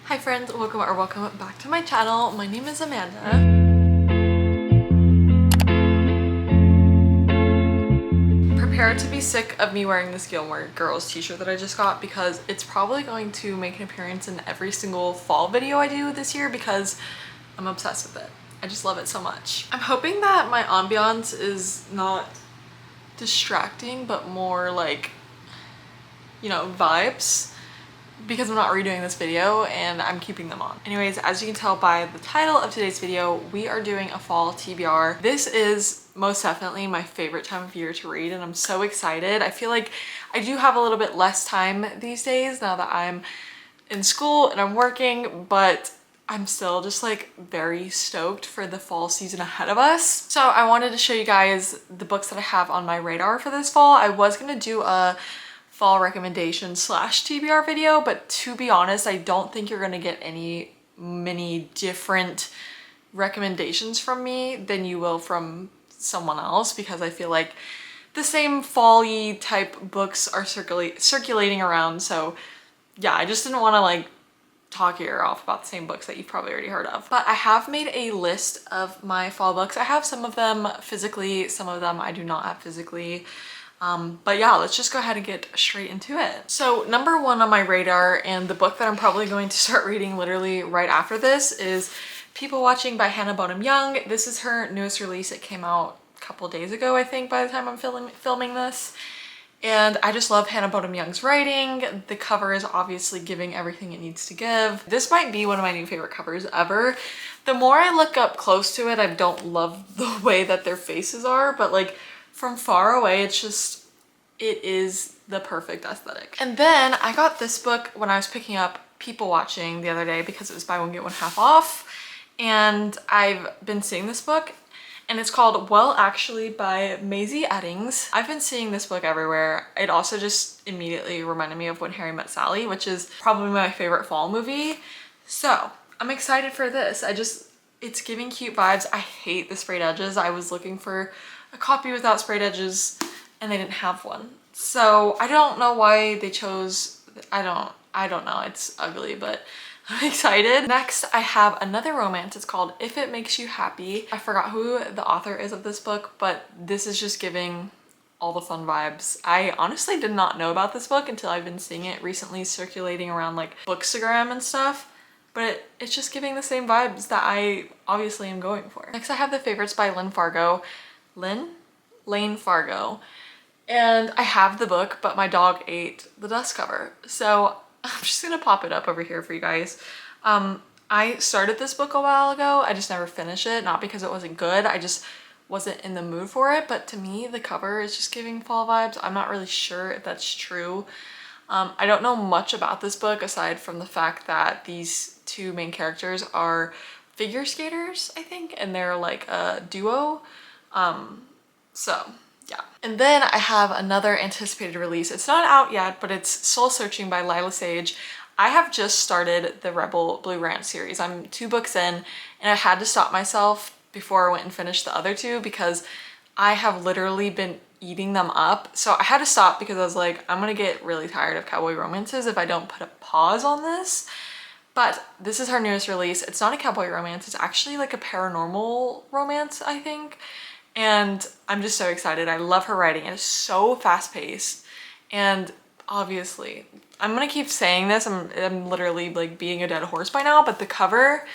Hi friends, welcome back to my channel. My name is Amanda. Prepare to be sick of me wearing this Gilmore Girls t-shirt that I just got because it's probably going to make an appearance in every single fall video I do this year because I'm obsessed with it. I just love it so much. I'm hoping that my ambiance is not distracting but more like, you know, vibes, because I'm not redoing this video and I'm keeping them on. Anyways, as you can tell by the title of today's video, we are doing a fall TBR. This is most definitely my favorite time of year to read and I'm so excited. I feel like I do have a little bit less time these days now that I'm in school and I'm working, but I'm still just like very stoked for the fall season ahead of us. So I wanted to show you guys the books that I have on my radar for this fall. I was gonna do a fall recommendation slash TBR video, but to be honest, I don't think you're gonna get many different recommendations from me than you will from someone else, because I feel like the same fall-y type books are circulating around. So yeah, I just didn't want to like talk your ear off about the same books that you've probably already heard of. But I have made a list of my fall books. I have some of them physically, some of them I do not have physically. But yeah, let's just go ahead and get straight into it. So number one on my radar, and the book that I'm probably going to start reading literally right after this, is People Watching by Hannah Bonam Young. This is her newest release. It came out a couple days ago, I think, by the time I'm filming this. And I just love Hannah Bonam Young's writing. The cover is obviously giving everything it needs to give. This might be one of my new favorite covers ever. The more I look up close to it, I don't love the way that their faces are, but like from far away, it is the perfect aesthetic. And then I got this book when I was picking up People Watching the other day because it was buy one get one half off. And I've been seeing this book and it's called Well Actually by Maisie Eddings. I've been seeing this book everywhere. It also just immediately reminded me of When Harry Met Sally, which is probably my favorite fall movie. So I'm excited for this. It's giving cute vibes. I hate the sprayed edges. I was looking for a copy without sprayed edges and they didn't have one. So I don't know why they chose, I don't know, it's ugly, but I'm excited. Next, I have another romance. It's called If It Makes You Happy. I forgot who the author is of this book, but this is just giving all the fun vibes. I honestly did not know about this book until I've been seeing it recently circulating around like Bookstagram and stuff, but it's just giving the same vibes that I obviously am going for. Next, I have The Favorites by Lane Fargo. And I have the book, but my dog ate the dust cover. So I'm just gonna pop it up over here for you guys. I started this book a while ago. I just never finished it, not because it wasn't good. I just wasn't in the mood for it. But to me, the cover is just giving fall vibes. I'm not really sure if that's true. I don't know much about this book aside from the fact that these two main characters are figure skaters, I think, and they're like a duo. So yeah. And then I have another anticipated release. It's not out yet, but it's Soul Searching by Lila Sage. I have just started the Rebel Blue Ranch series. I'm 2 books in and I had to stop myself before I went and finished the other 2 because I have literally been eating them up. So I had to stop because I was like, I'm gonna get really tired of cowboy romances if I don't put a pause on this. But this is her newest release. It's not a cowboy romance. It's actually like a paranormal romance, I think. And I'm just so excited. I love her writing. It is so fast-paced. And obviously, I'm gonna keep saying this. I'm literally like being a dead horse by now, but the cover,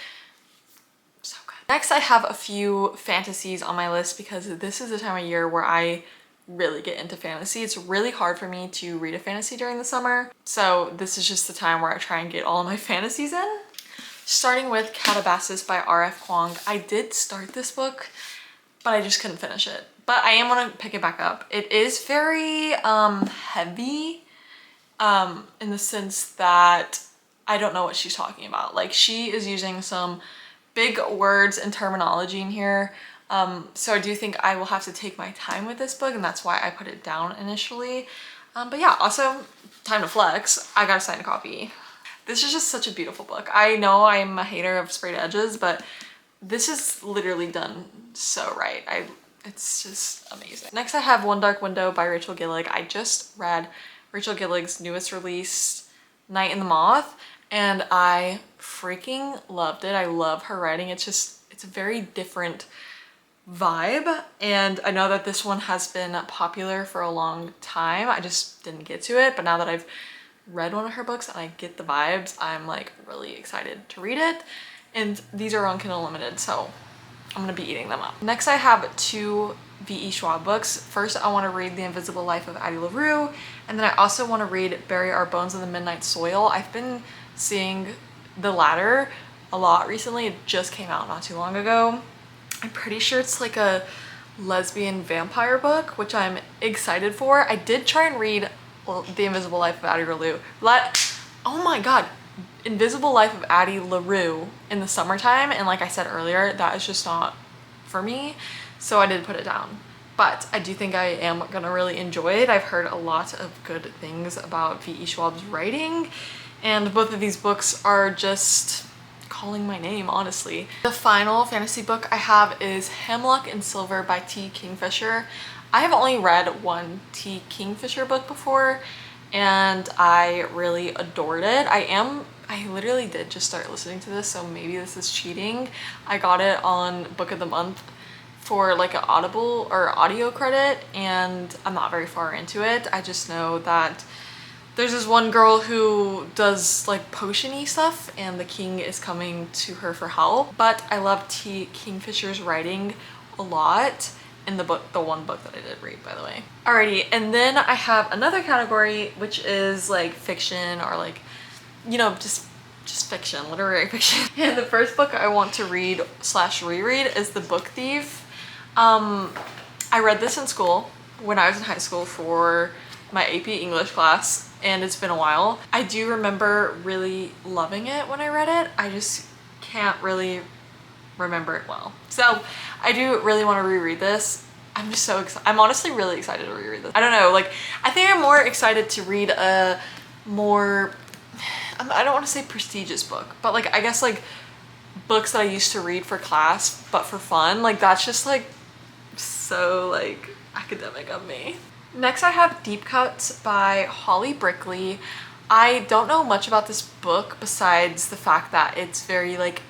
so good. Next, I have a few fantasies on my list because this is the time of year where I really get into fantasy. It's really hard for me to read a fantasy during the summer. So this is just the time where I try and get all of my fantasies in. Starting with Catabasis by R.F. Kuang. I did start this book, but I just couldn't finish it. But I am gonna pick it back up. It is very heavy in the sense that I don't know what she's talking about. Like, she is using some big words and terminology in here. So I do think I will have to take my time with this book, and that's why I put it down initially. But yeah, also, time to flex. I got a signed copy. This is just such a beautiful book. I know I'm a hater of sprayed edges, but this is literally done so right. It's just amazing. Next, I have One Dark Window by Rachel Gillig. I just read Rachel Gillig's newest release, Night in the Moth, and I freaking loved it. I love her writing. It's a very different vibe, and I know that this one has been popular for a long time. I just didn't get to it, but now that I've read one of her books and I get the vibes, I'm like really excited to read it. And these are on Kindle Unlimited, so I'm gonna be eating them up. Next, I have two V.E. Schwab books. First, I want to read The Invisible Life of Addie LaRue, and then I also want to read Bury Our Bones in the Midnight Soil. I've been seeing the latter a lot recently. It just came out not too long ago. I'm pretty sure it's like a lesbian vampire book, which I'm excited for. I did try and read The Invisible Life of Addie LaRue. Oh my god. Invisible Life of Addie LaRue in the summertime, and like I said earlier, that is just not for me, so I did put it down. But I do think I am gonna really enjoy it. I've heard a lot of good things about V.E. Schwab's writing, and both of these books are just calling my name, honestly. The final fantasy book I have is Hemlock and Silver by T. Kingfisher. I have only read one T. Kingfisher book before, and I really adored it. I literally did just start listening to this, so maybe this is cheating. I got it on Book of the Month for like an Audible or audio credit, and I'm not very far into it. I just know that there's this one girl who does like potion-y stuff, and the king is coming to her for help. But I love T. Kingfisher's writing a lot in the book, the one book that I did read, by the way. Alrighty, and then I have another category, which is like fiction, or like, you know, just fiction, literary fiction. And the first book I want to read / reread is The Book Thief. I read this in school when I was in high school for my AP English class, and it's been a while. I do remember really loving it when I read it. I just can't really remember it well. So I do really want to reread this. I'm just so excited. I'm honestly really excited to reread this. I don't know, like, I think I'm more excited to read a more, I don't want to say prestigious book, but like, I guess like books that I used to read for class, but for fun. Like, that's just like so like academic of me. Next, I have Deep Cuts by Holly Brickley. I don't know much about this book besides the fact that it's very like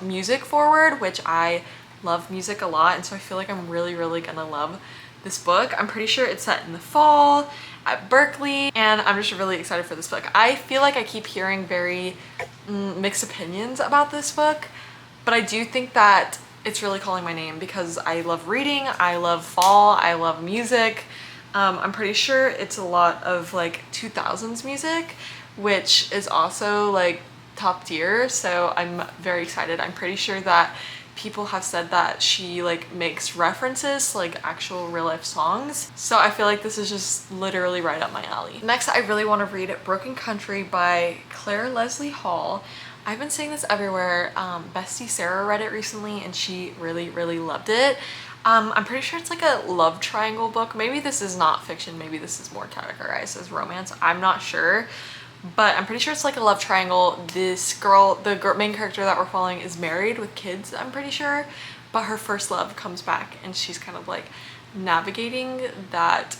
music forward, which I love music a lot, and so I feel like I'm really gonna love this book. I'm pretty sure it's set in the fall at Berkeley, and I'm just really excited for this book. I feel like I keep hearing very mixed opinions about this book, but I do think that it's really calling my name because I love reading, I love fall, I love music. I'm pretty sure it's a lot of like 2000s music, which is also like top tier, so I'm very excited. I'm pretty sure that people have said that she like makes references to like actual real life songs, so I feel like this is just literally right up my alley. Next, I really want to read Broken Country by Claire Leslie Hall. I've been seeing this everywhere. Bestie Sarah read it recently and she really loved it. I'm pretty sure it's like a love triangle book. Maybe this is not fiction, maybe this is more categorized as romance, I'm not sure, but I'm pretty sure it's like a love triangle. This girl, the main character that we're following, is married with kids, I'm pretty sure, but her first love comes back and she's kind of like navigating that,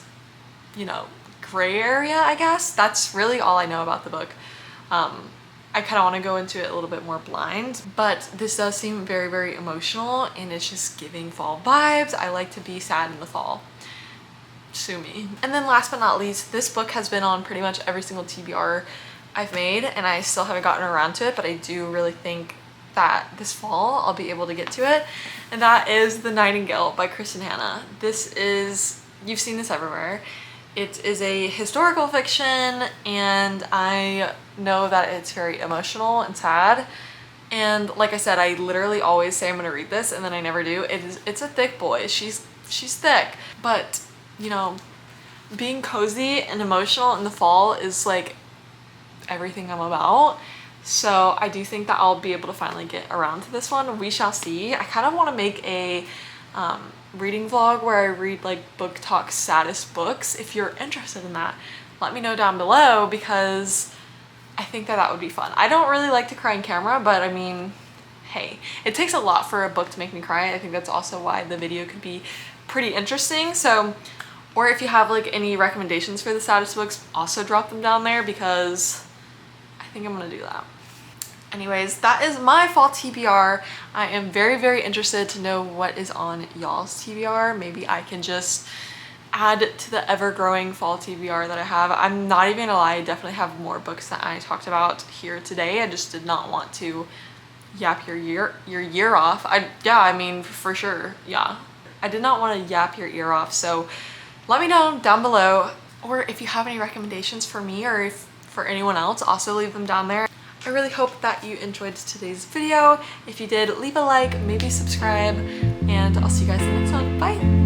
you know, gray area, I guess. That's really all I know about the book. I kind of want to go into it a little bit more blind, but this does seem very emotional, and it's just giving fall vibes. I like to be sad in the fall. Sue me. And then last but not least, this book has been on pretty much every single TBR I've made, and I still haven't gotten around to it, but I do really think that this fall I'll be able to get to it, and that is The Nightingale by Kristen Hanna. This is, you've seen this everywhere. It is a historical fiction, and I know that it's very emotional and sad. And like I said, I literally always say I'm gonna read this, and then I never do. It's a thick boy. She's thick, but you know, being cozy and emotional in the fall is like everything I'm about. So I do think that I'll be able to finally get around to this one. We shall see. I kind of want to make a reading vlog where I read like Book Talk's saddest books. If you're interested in that, let me know down below, because I think that would be fun. I don't really like to cry on camera, but I mean, hey, it takes a lot for a book to make me cry. I think that's also why the video could be pretty interesting. So, or if you have like any recommendations for the saddest books, also drop them down there, because I think I'm gonna do that. Anyways, that is my fall TBR. I am very, very interested to know what is on y'all's TBR. Maybe I can just add to the ever-growing fall TBR that I have. I'm not even gonna lie, I definitely have more books that I talked about here today. I just did not want to yap your year off. Yeah, I mean, for sure, yeah. I did not want to yap your ear off, so let me know down below, or if you have any recommendations for me or if for anyone else, also leave them down there. I really hope that you enjoyed today's video. If you did, leave a like, maybe subscribe, and I'll see you guys in the next one. Bye!